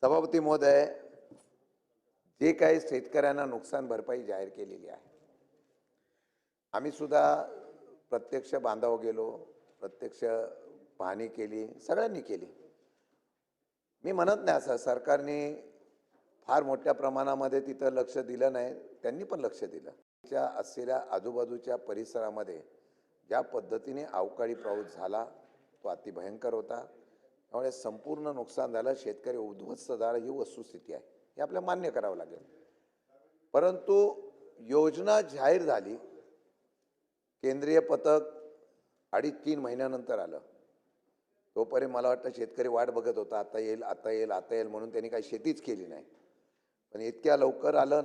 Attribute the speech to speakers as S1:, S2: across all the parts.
S1: सभापती महोदय, जे काही शेतकऱ्यांना नुकसान भरपाई जाहीर केलेली आहे, आम्ही सुद्धा प्रत्यक्ष बांधावर गेलो, प्रत्यक्ष पाहणी केली, सगळ्यांनी केली. मी म्हणत नाही असं सरकारने फार मोठ्या प्रमाणामध्ये तिथं लक्ष दिलं नाही, त्यांनी पण लक्ष दिलं. त्या असलेल्या आजूबाजूच्या परिसरामध्ये ज्या पद्धतीने अवकाळी पाऊस झाला तो अतिभयंकर होता. त्यामुळे संपूर्ण नुकसान झालं, शेतकरी उद्ध्वस्त झाला, ही वस्तुस्थिती आहे, हे आपल्याला मान्य करावं लागेल. परंतु योजना जाहीर झाली, केंद्रीय पथक 2.5-3 महिन्यानंतर आलं. तोपर्यंत मला वाटतं शेतकरी वाट बघत होता, आता येईल आता येईल आता येईल म्हणून त्यांनी काही शेतीच केली नाही. पण इतक्या लवकर आलं,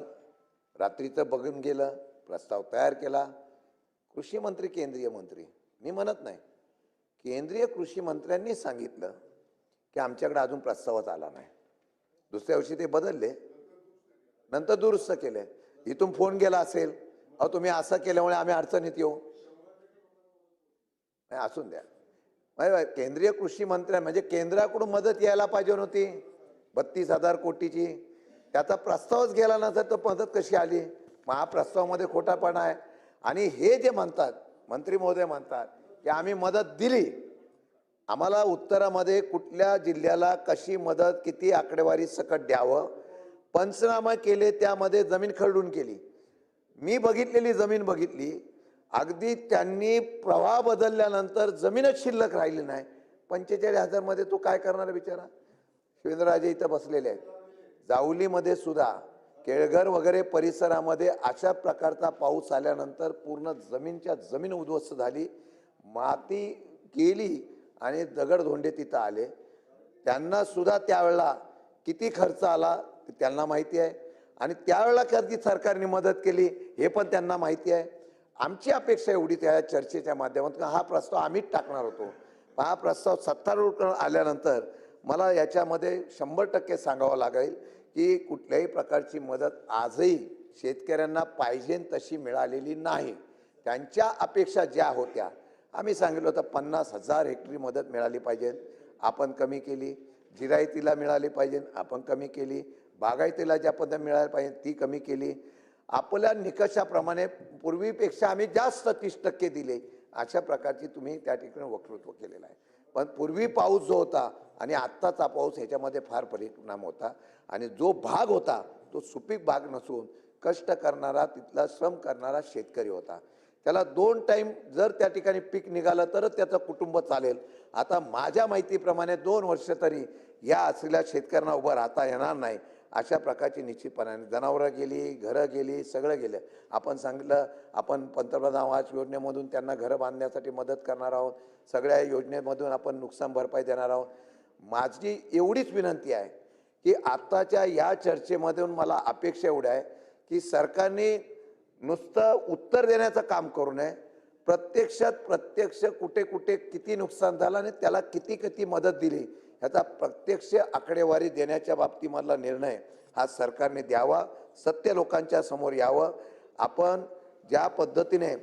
S1: रात्रीचं बघून गेलं, प्रस्ताव तयार केला. कृषी मंत्री, केंद्रीय मंत्री, मी म्हणत नाही, केंद्रीय कृषी मंत्र्यांनी सांगितलं की आमच्याकडे अजून प्रस्तावच आला नाही. दुसऱ्या दिवशी ते बदलले, नंतर दुरुस्त केले. इथून फोन गेला असेल, अहो तुम्ही असं केल्यामुळे आम्ही अडचणीत येऊ. नाही, असून द्या. केंद्रीय कृषी मंत्री म्हणजे केंद्राकडून मदत यायला पाहिजे नव्हती 32,000 कोटीची, त्याचा प्रस्तावच गेला नसेल तर मदत कशी आली? मग हा प्रस्तावामध्ये खोटापणा आहे. आणि हे जे म्हणतात मंत्री महोदय म्हणतात की आम्ही मदत दिली, आम्हाला उत्तरामध्ये कुठल्या जिल्ह्याला कशी मदत, किती आकडेवारी सकट द्यावं, पंचनामा केले, त्यामध्ये जमीन खरडून केली. मी बघितलेली जमीन बघितली, अगदी त्यांनी प्रवाह बदलल्यानंतर जमीनच शिल्लक राहिली नाही. 45,000 मध्ये तो काय करणार बिचारा? शिवेंद्रराजे इथं बसलेले आहेत. जावलीमध्ये सुद्धा केळघर वगैरे परिसरामध्ये अशा प्रकारचा पाऊस आल्यानंतर पूर्ण जमीनच्या जमीन उद्ध्वस्त झाली, माती गेली आणि दगडधोंडे तिथं आले. त्यांना सुद्धा त्यावेळेला किती खर्च आला ते त्यांना माहिती आहे, आणि त्यावेळेला कधी सरकारने मदत केली हे पण त्यांना माहिती आहे. आमची अपेक्षा एवढी त्या चर्चेच्या माध्यमातून हा प्रस्ताव आम्हीच टाकणार होतो. हा प्रस्ताव सत्तारूढ आल्यानंतर मला याच्यामध्ये 100% सांगावं लागेल की कुठल्याही प्रकारची मदत आजही शेतकऱ्यांना पाहिजे तशी मिळालेली नाही. त्यांच्या अपेक्षा ज्या होत्या, आम्ही सांगितलं होतं 50,000 हेक्टरी मदत मिळाली पाहिजे, आपण कमी केली. जिरायतीला मिळाली पाहिजे, आपण कमी केली. बागायतीला ज्या पद्धतीने मिळाली पाहिजे ती कमी केली. आपल्या निकषाप्रमाणे पूर्वीपेक्षा आम्ही जास्त 30% दिले. अशा प्रकारची तुम्ही त्या ठिकाणी वक्तृत्व केलेलं आहे. पण पूर्वी पाऊस जो होता आणि आत्ताचा पाऊस ह्याच्यामध्ये फार परिणाम होता. आणि जो भाग होता तो सुपीक भाग नसून कष्ट करणारा, तिथला श्रम करणारा शेतकरी होता. त्याला 2 टाईम जर त्या ठिकाणी पीक निघालं तरच त्याचं कुटुंब चालेल. आता माझ्या माहितीप्रमाणे 2 वर्ष तरी या असलेल्या शेतकऱ्यांना उभं राहता येणार नाही. अशा प्रकारची निश्चितपणाने जनावरं गेली, घरं गेली, सगळं गेलं. आपण सांगितलं आपण पंतप्रधान आवास योजनेमधून त्यांना घरं बांधण्यासाठी मदत करणार आहोत. सगळ्या योजनेमधून आपण नुकसान भरपाई देणार आहोत. माझी एवढीच विनंती आहे की आत्ताच्या या चर्चेमधून मला अपेक्षा एवढी आहे की सरकारने नुसतं उत्तर देण्याचं काम करू नये, प्रत्यक्ष कुठे कुठे किती नुकसान झालं आणि त्याला किती किती मदत दिली ह्याचा प्रत्यक्ष आकडेवारी देण्याच्या बाबतीमधला निर्णय हा सरकारने द्यावा. सत्य लोकांच्या समोर यावं. आपण ज्या पद्धतीने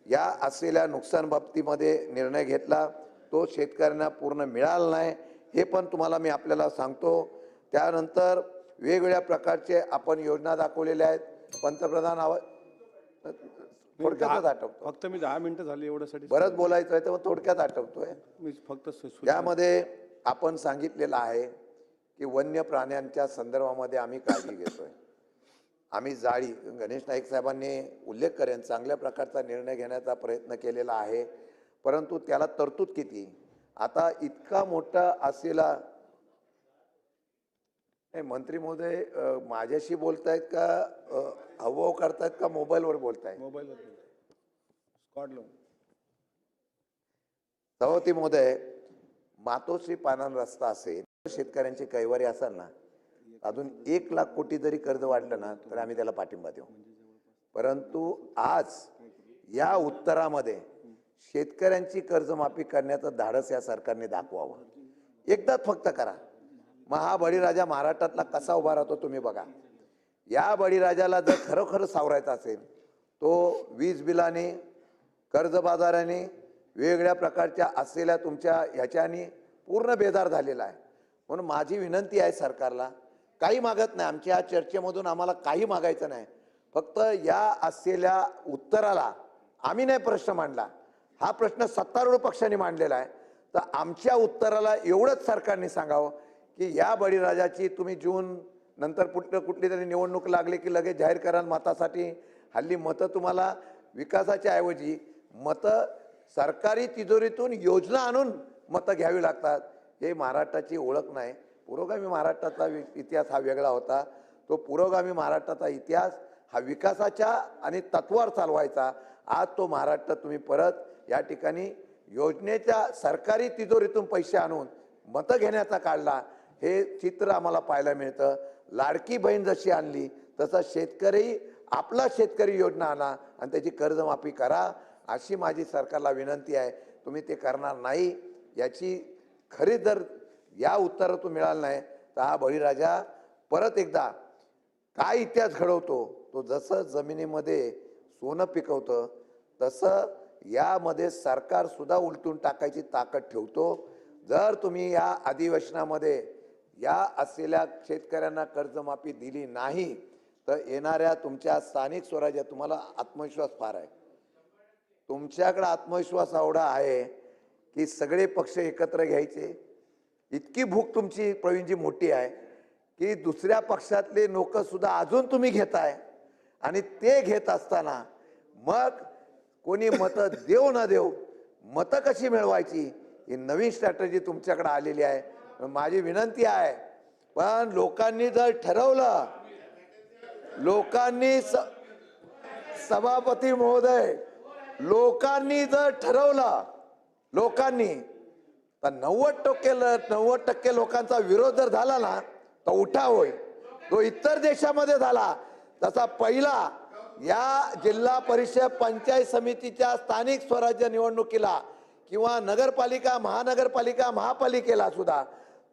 S1: या असलेल्या नुकसान बाबतीमध्ये निर्णय घेतला तो शेतकऱ्यांना पूर्ण मिळाला नाही, हे पण तुम्हाला मी आपल्याला सांगतो. त्यानंतर वेगवेगळ्या प्रकारचे आपण योजना दाखवलेल्या आहेत. पंतप्रधान आवास थोडक्यात आठवतो,
S2: फक्त मी 10 मिनिटं झाली एवढ्यासाठी.
S1: बरंच बोलायचं आहे तर थोडक्यात आठवतोय.
S2: मी फक्त
S1: त्यामध्ये आपण सांगितलेलं आहे की वन्य प्राण्यांच्या संदर्भामध्ये आम्ही काळजी घेतोय. आम्ही जाळी, गणेश नाईक साहेबांनी उल्लेख करेन, चांगल्या प्रकारचा निर्णय घेण्याचा प्रयत्न केलेला आहे. परंतु त्याला तरतूद किती? आता इतका मोठा असलेला मंत्री महोदय माझ्याशी बोलतायत का हवं करतायत का मोबाईलवर बोलतायत?
S2: मोबाईलवर स्कॉट लावून.
S1: सभापती महोदय, मातोश्री पानन रस्ता असेल, शेतकऱ्यांची कैवारी असेल ना, अजून 1 लाख कोटी जरी कर्ज वाढलं ना तर आम्ही त्याला पाठिंबा देऊ. परंतु आज या उत्तरामध्ये शेतकऱ्यांची कर्जमाफी करण्याचं धाडस या सरकारने दाखवावं. एकदाच फक्त करा. मग हा बळीराजा महाराष्ट्रातला कसा उभा राहतो तुम्ही बघा. या बळीराजाला जर खरोखर सावरायचा असेल तो वीज बिलाने, कर्जबाजाराने, वेगवेगळ्या प्रकारच्या असलेल्या तुमच्या ह्याच्यानी पूर्ण बेजार झालेला आहे. म्हणून माझी विनंती आहे सरकारला काही मागत नाही. आमच्या चर्चेमधून आम्हाला काही मागायचं नाही. फक्त या असलेल्या उत्तराला आम्ही नाही प्रश्न मांडला, हा प्रश्न सत्तारूढ पक्षाने मांडलेला आहे. तर आमच्या उत्तराला एवढंच सरकारने सांगावं की या बळीराजाची तुम्ही जून नंतर कुठली तरी निवडणूक लागली की लगेच जाहीर करा मतासाठी. हल्ली मतं तुम्हाला विकासाच्या ऐवजी मतं सरकारी तिजोरीतून योजना आणून मतं घ्यावी लागतात. हे महाराष्ट्राची ओळख नाही. पुरोगामी महाराष्ट्राचा इतिहास हा वेगळा होता. तो पुरोगामी महाराष्ट्राचा इतिहास हा विकासाच्या आणि तत्वावर चालवायचा. आज तो महाराष्ट्र तुम्ही परत या ठिकाणी योजनेच्या सरकारी तिजोरीतून पैसे आणून मतं घेण्याचा काढला. हे चित्र आम्हाला पाहायला मिळतं. लाडकी बहीण जशी आणली तसं शेतकरी आपला शेतकरी योजना आणा आणि त्याची कर्जमाफी करा, अशी माझी सरकारला विनंती आहे. तुम्ही ते करणार नाही याची खरी जर या उत्तरातून मिळालं नाही तर हा बळीराजा परत एकदा काय इतिहास घडवतो. तो जसं जमिनीमध्ये सोनं पिकवतं तसं यामध्ये सरकार सुद्धा उलटून टाकायची ताकद ठेवतो. जर तुम्ही या अधिवेशनामध्ये या असलेल्या शेतकऱ्यांना कर्जमाफी दिली नाही तर येणाऱ्या तुमच्या स्थानिक स्वराज्यात तुम्हाला आत्मविश्वास फार आहे. तुमच्याकडे आत्मविश्वास एवढा आहे की सगळे पक्ष एकत्र घ्यायचे. इतकी भूक तुमची प्रवीणजी मोठी आहे की दुसऱ्या पक्षातले लोक सुद्धा अजून तुम्ही घेताय. आणि ते घेत असताना मग कोणी मतं देऊ न देऊ मतं कशी मिळवायची ही नवीन स्ट्रॅटेजी तुमच्याकडे आलेली आहे. माझी विनंती आहे, पण लोकांनी जर ठरवलं, लोकांनी सभापती महोदय, लोकांनी जर ठरवलं, लोकांनी तर 90% लोकांचा विरोध जर झाला ना तर उठाव होईल. तो इतर देशामध्ये झाला तसा पहिला या जिल्हा परिषद पंचायत समितीच्या स्थानिक स्वराज्य निवडणुकीला किंवा नगरपालिका महानगरपालिका महापालिकेला सुद्धा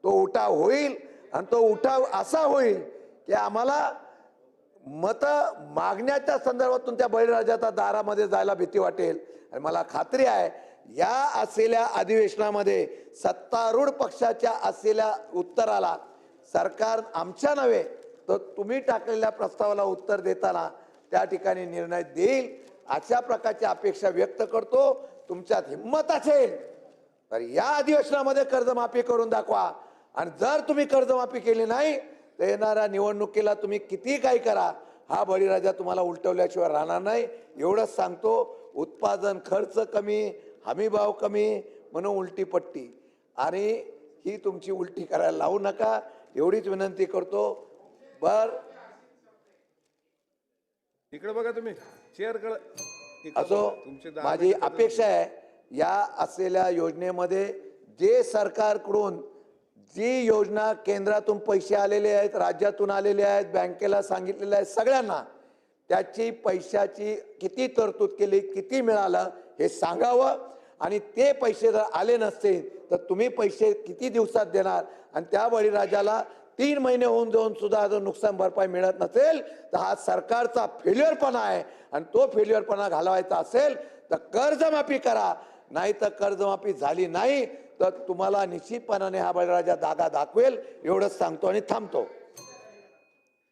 S1: तो उठाव होईल. आणि तो उठाव असा होईल की आम्हाला मत मागण्याच्या संदर्भातून त्या बळीराजाच्या दारामध्ये जायला भीती वाटेल. आणि मला खात्री आहे या असलेल्या अधिवेशनामध्ये सत्तारूढ पक्षाच्या असलेल्या उत्तराला सरकार आमच्या नव्हे तर तुम्ही टाकलेल्या प्रस्तावाला उत्तर देताना त्या ठिकाणी निर्णय देईल अशा प्रकारची अपेक्षा व्यक्त करतो. तुमच्यात हिंमत असेल तर या अधिवेशनामध्ये कर्जमाफी करून दाखवा. आणि जर तुम्ही कर्जमाफी केली नाही तर येणाऱ्या निवडणुकीला तुम्ही किती काही करा, हा बळीराजा तुम्हाला उलटवल्याशिवाय राहणार नाही. एवढंच सांगतो. उत्पादन खर्च कमी, हमी भाव कमी म्हणून उलटी पट्टी, आणि ही तुमची उलटी करायला लावू नका एवढीच विनंती करतो.
S2: इकडे बघा तुम्ही चेअर
S1: असो, माझी अपेक्षा आहे या असलेल्या योजनेमध्ये जे सरकारकडून जी योजना केंद्रातून पैसे आलेले आहेत, राज्यातून आलेले आहेत, बँकेला सांगितलेले आहेत, सगळ्यांना त्याची पैशाची किती तरतूद केली, किती मिळालं हे सांगावं. आणि ते पैसे जर आले नसतील तर तुम्ही पैसे किती दिवसात देणार. आणि त्या बळीराजाला 3 महिने होऊन जाऊन सुद्धा जर नुकसान भरपाई मिळत नसेल तर हा सरकारचा फेल्युअरपणा आहे. आणि तो फेल्युअरपणा घालवायचा असेल तर कर्जमाफी करा. नाही तर कर्जमाफी झाली नाही तर तुम्हाला निश्चितपणाने हा बळीराजा दागा दाखवेल. एवढंच सांगतो आणि थांबतो.